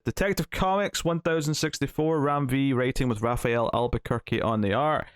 Detective Comics 1064, Ram V writing with Raphael Albuquerque on the art.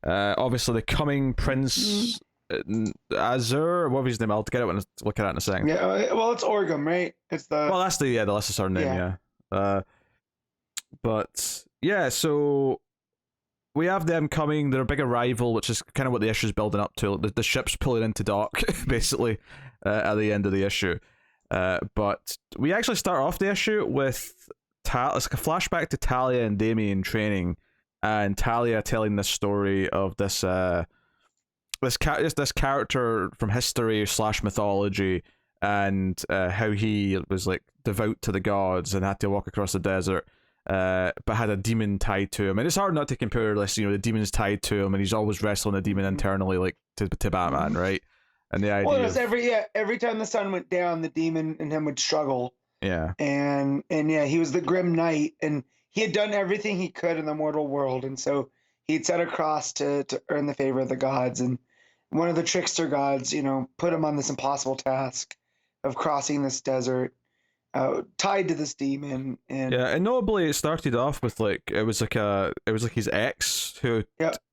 Obviously, the coming Prince Azur, what was his name? I'll get it when I look at it in a second. Yeah, well, it's Orgum, right? It's the... Well, that's the lesser name, yeah. But yeah, so we have them coming. They're a big arrival, which is kind of what the issue's building up to. The ship's pulling into dock, basically, at the end of the issue. But we actually start off the issue with it's like a flashback to Talia and Damien training, and Talia telling the story of this character from history / mythology, and how he was like devout to the gods and had to walk across the desert. But had a demon tied to him, and it's hard not to compare this. The demon's tied to him, and he's always wrestling a demon internally, like to Batman, right? And the idea. Well, it was every time the sun went down, the demon and him would struggle. Yeah. And yeah, he was the grim knight, and he had done everything he could in the mortal world, and so he'd set across to earn the favor of the gods. And one of the trickster gods, put him on this impossible task of crossing this desert. Tied to this demon, and notably, it started off with it was like his ex who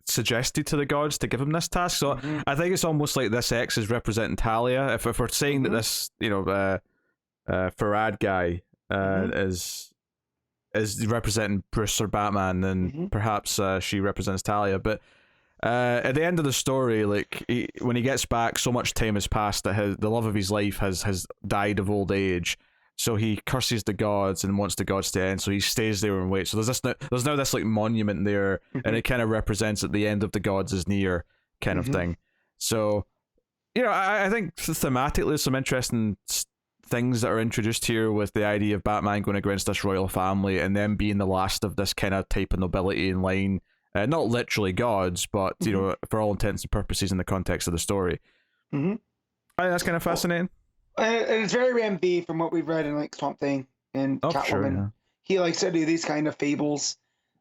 suggested to the gods to give him this task. So I think it's almost like this ex is representing Talia. If we're saying that this Farad guy is representing Bruce or Batman, then perhaps she represents Talia. But at the end of the story, when he gets back, so much time has passed that the love of his life has died of old age. So he curses the gods and wants the gods to end. So he stays there and waits. So there's now this monument there, and it kind of represents that the end of the gods is near, kind of thing. So, I think thematically there's some interesting things that are introduced here with the idea of Batman going against this royal family and them being the last of this kind of type of nobility in line. Not literally gods, but for all intents and purposes in the context of the story. I think that's kind of fascinating. And it's very Ram V from what we've read in Swamp Thing and Catwoman. Sure, yeah. He likes to do these kind of fables.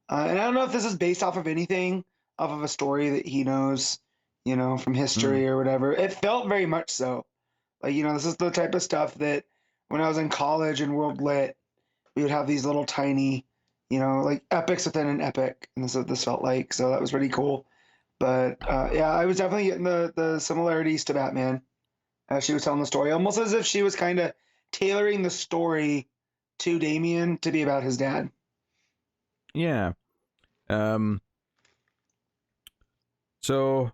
And I don't know if this is based off of anything, off of a story that he knows, from history or whatever. It felt very much so. This is the type of stuff that when I was in college in World Lit, we would have these little tiny, epics within an epic. And this is what this felt like. So that was pretty cool. But I was definitely getting the similarities to Batman. As she was telling the story, almost as if she was kind of tailoring the story to Damien to be about his dad. Yeah. So,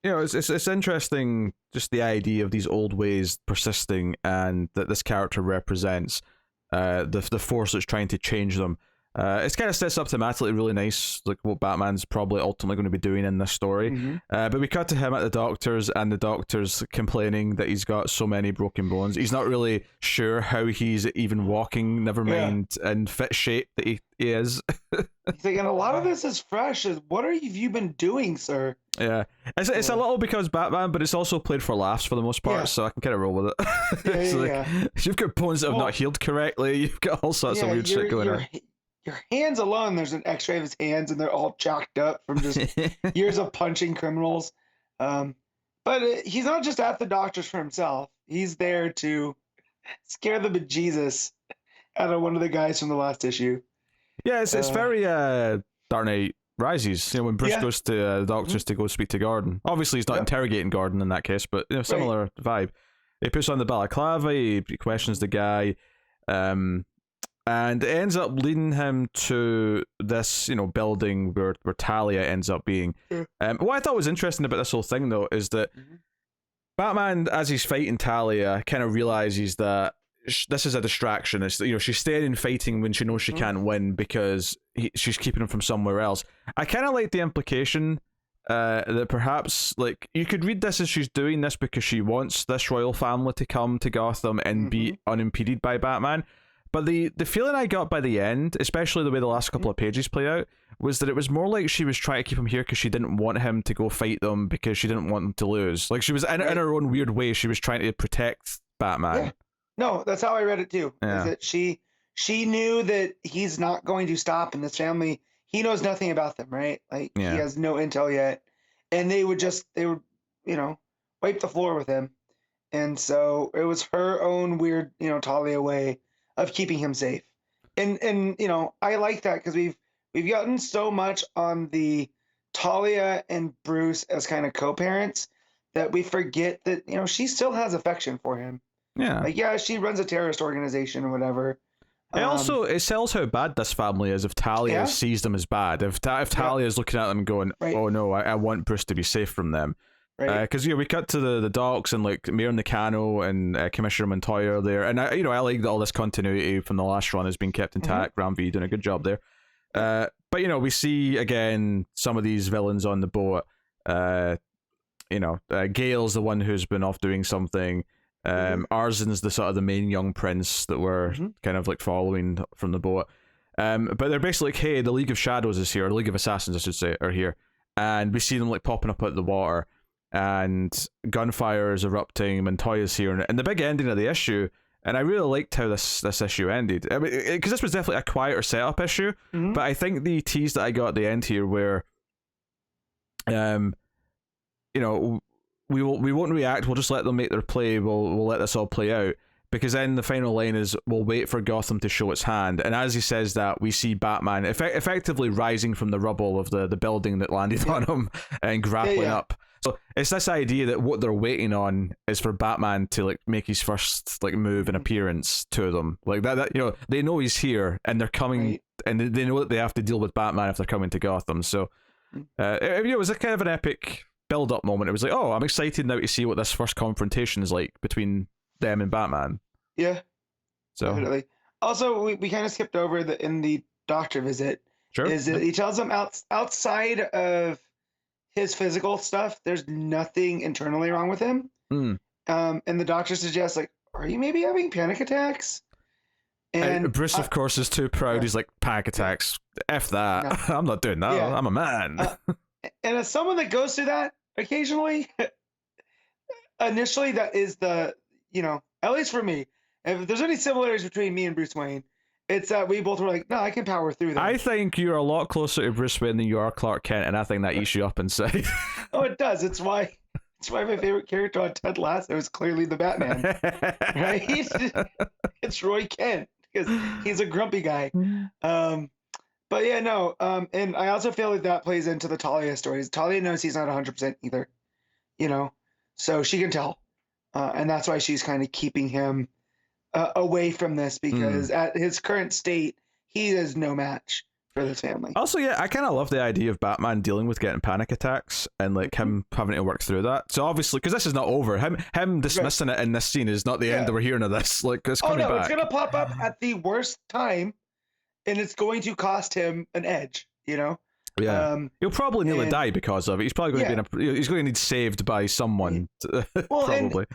it's interesting, just the idea of these old ways persisting, and that this character represents the force that's trying to change them. It's kind of sets up thematically really nice, like what Batman's probably ultimately going to be doing in this story. But we cut to him at the doctor's, and the doctor's complaining that he's got so many broken bones. He's not really sure how he's even walking, never mind in fit shape that he is. He's like, and a lot of this is fresh. What have you been doing, sir? Yeah. It's a little because Batman, but it's also played for laughs for the most part, so I can kind of roll with it. You've got bones that have not healed correctly. You've got all sorts of weird shit going on. Your hands alone, there's an x-ray of his hands, and they're all jacked up from just years of punching criminals. But he's not just at the doctor's for himself. He's there to scare the bejesus out of one of the guys from the last issue. Yeah, it's very Dark Knight Rises. When Bruce goes to the doctor's to go speak to Gordon. Obviously, he's not interrogating Gordon in that case, but similar vibe. He puts on the balaclava. He questions the guy. And it ends up leading him to this, building where Talia ends up being. What I thought was interesting about this whole thing, though, is that Batman, as he's fighting Talia, kind of realizes that this is a distraction. It's she's staying in fighting when she knows she can't win because she's keeping him from somewhere else. I kind of like the implication that perhaps you could read this as she's doing this because she wants this royal family to come to Gotham and be unimpeded by Batman. But the feeling I got by the end, especially the way the last couple of pages play out, was that it was more like she was trying to keep him here because she didn't want him to go fight them because she didn't want them to lose. She was in her own weird way. She was trying to protect Batman. Yeah. No, that's how I read it too. Yeah. Is that she knew that he's not going to stop in this family. He knows nothing about them, right? He has no intel yet, and they would wipe the floor with him. And so it was her own weird, Talia way of keeping him safe. and you know, I like that because we've gotten so much on the Talia and Bruce as kind of co-parents that we forget that, you know, she still has affection for him. Yeah. Like, yeah, she runs a terrorist organization or whatever. It sells how bad this family is if Talia sees them as bad. If Talia is looking at them and going, oh no, I want Bruce to be safe from them. Because we cut to the docks and like Mayor Nakano and Commissioner Montoya are there, and I like that all this continuity from the last run has been kept intact. Ram V doing a good job there. But we see again some of these villains on the boat. Gale's the one who's been off doing something. Arzen's the sort of the main young prince that we're kind of like following from the boat. But they're basically like, hey, the League of Shadows is here, or the League of Assassins, I should say, are here, and we see them like popping up out of the water. And gunfire is erupting. Montoya's here, and the big ending of the issue. And I really liked how this issue ended. I mean, because this was definitely a quieter setup issue, but I think the tease that I got at the end here, where, we won't react. We'll just let them make their play. We'll let this all play out. Because then the final line is, we'll wait for Gotham to show its hand. And as he says that, we see Batman effectively rising from the rubble of the building that landed on him and grappling up. So it's this idea that what they're waiting on is for Batman to like make his first like move and appearance to them. Like that they know he's here and they're coming, and they know that they have to deal with Batman if they're coming to Gotham. So it was a kind of an epic build-up moment. It was like, oh, I'm excited now to see what this first confrontation is like between them and Batman. Yeah. So definitely. Also, we kind of skipped over in the doctor visit. Sure. Is that he tells them outside of his physical stuff, there's nothing internally wrong with him. And the doctor suggests, like, are you maybe having panic attacks? And Bruce, of course, is too proud. He's like, panic attacks. F that. I'm not doing that. Yeah. I'm a man. And as someone that goes through that occasionally, initially that is at least for me, if there's any similarities between me and Bruce Wayne, it's that we both were like, no, I can power through that. I think you're a lot closer to Bruce Wayne than you are Clark Kent, and I think that eats you up inside. Oh, it does. It's why my favorite character on Ted Lasso is clearly the Batman, right? It's Roy Kent because he's a grumpy guy. But yeah, no. And I also feel like that plays into the Talia stories. Talia knows he's not 100% either, so she can tell, and that's why she's kind of keeping him away from this, because at his current state, he is no match for this family. Also, yeah, I kind of love the idea of Batman dealing with getting panic attacks and like him having to work through that. So obviously, because this is not over, him dismissing it in this scene is not the end that we're hearing of this. Like, it's coming back. It's gonna pop up at the worst time, and it's going to cost him an edge. Yeah, he'll probably nearly die because of it. He's probably going to be he's going to need saved by someone. Probably.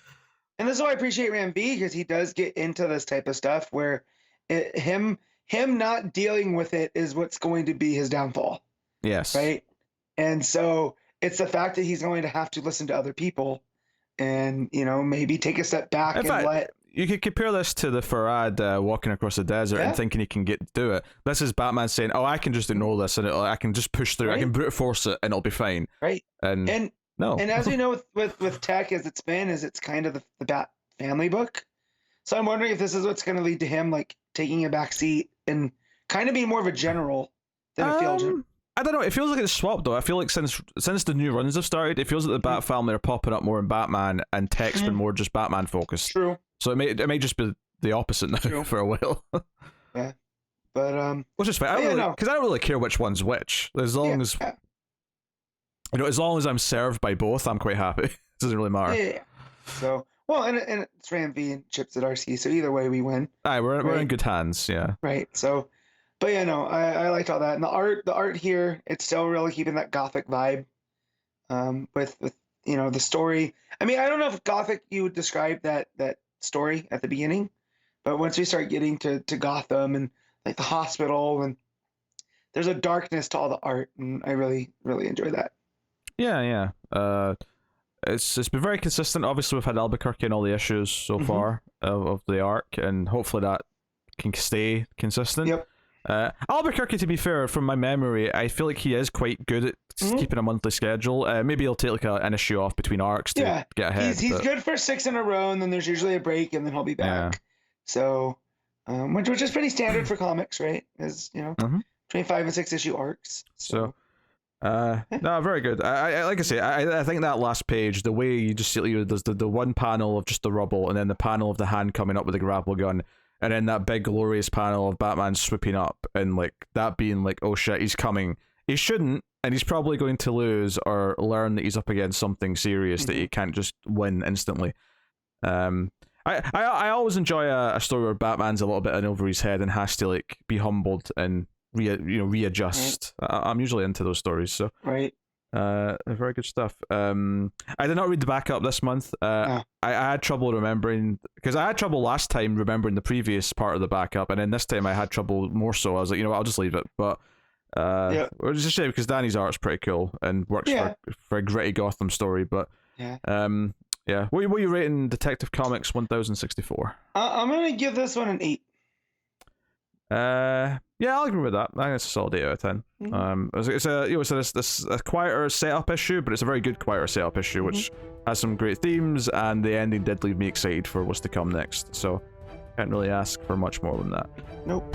And this is why I appreciate Ram V, because he does get into this type of stuff where him not dealing with it is what's going to be his downfall. Yes. Right? And so it's the fact that he's going to have to listen to other people and, maybe take a step back You could compare this to the Farad walking across the desert and thinking he can do it. This is Batman saying, oh, I can just ignore this and I can just push through. Right? I can brute force it and it'll be fine. Right. And no. And as we know with tech as it's been, is it's kind of the Bat family book. So I'm wondering if this is what's going to lead to him like taking a back seat and kind of being more of a general than a field general. I don't know. It feels like it's swapped though. I feel like since the new runs have started, it feels like the Bat family are popping up more in Batman, and Tech's been more just Batman focused. True. So it may just be the opposite now for a while. Yeah, but which is fine. Because I don't really care which one's which. As long as as long as I'm served by both, I'm quite happy. It doesn't really matter. Yeah. So and it's Ram V and Chip Zdarsky. So either way, we win. We're in good hands. Yeah. Right. So. But yeah, no, I liked all that, and the art here, it's still really keeping that gothic vibe, with the story. I mean, I don't know if gothic you would describe that story at the beginning, but once we start getting to Gotham and like the hospital, and there's a darkness to all the art, and I really really enjoy that. Yeah. It's been very consistent. Obviously, we've had Albuquerque in all the issues so far of the arc, and hopefully that can stay consistent. Yep. Albuquerque, to be fair, from my memory, I feel like he is quite good at keeping a monthly schedule. Maybe he'll take like an issue off between arcs to get ahead. He's good for 6 in a row, and then there's usually a break, and then he'll be back. So, which is pretty standard for comics, right? Is 25 and 6 issue arcs. So no, very good. I like I say, I think that last page, the way you just see, there's the one panel of just the rubble, and then the panel of the hand coming up with the grapple gun, and then that big glorious panel of Batman swooping up, and like that being like, oh shit, he's coming. He shouldn't, and he's probably going to lose or learn that he's up against something serious that he can't just win instantly. I always enjoy a story where Batman's a little bit in over his head and has to like be humbled and readjust. Right. I'm usually into those stories, so right. Very good stuff. I did not read the backup this month. I had trouble remembering, because I had trouble last time remembering the previous part of the backup, and then this time I had trouble more so. I was like, you know what, I'll just leave it. But it was a shame because Danny's art's pretty cool and works for a gritty Gotham story. But what are you rating Detective Comics 1064? I'm gonna give this one an 8. I'll agree with that. I think it's a solid 8 out of 10. It's a quieter setup issue, but it's a very good quieter setup issue, which has some great themes, and the ending did leave me excited for what's to come next. So can't really ask for much more than that. Nope.